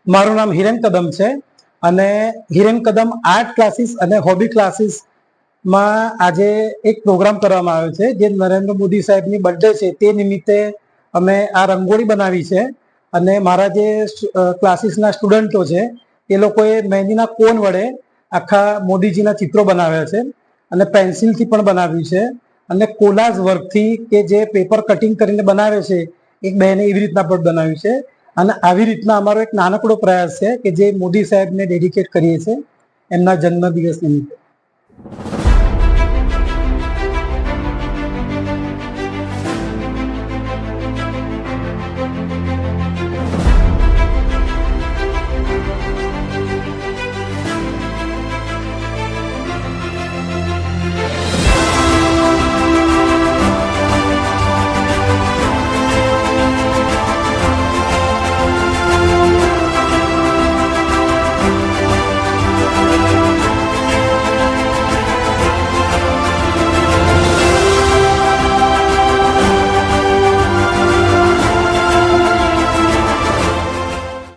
મારું નામ હિરેન કદમ છે અને હિરેન કદમ આર્ટ ક્લાસીસ અને હોબી ક્લાસીસમાં આજે એક પ્રોગ્રામ કરવામાં આવ્યો છે જે નરેન્દ્ર મોદી સાહેબની બર્થડે છે તે નિમિત્તે અમે આ રંગોળી બનાવી છે અને મારા જે ક્લાસીસના સ્ટુડન્ટો છે એ લોકોએ મહેંદીના કોન વડે આખા મોદીજીના ચિત્રો બનાવ્યા છે અને પેન્સિલથી પણ બનાવ્યું છે અને કોલાજ વર્કથી કે જે પેપર કટિંગ કરીને બનાવે છે એક બહેને એવી રીતના પણ બનાવ્યું છે અને આવી રીતના અમારો એક નાનકડો પ્રયાસ છે કે જે મોદી સાહેબને ડેડિકેટ કરીએ છીએ એમના જન્મદિવસ નિમિત્તે.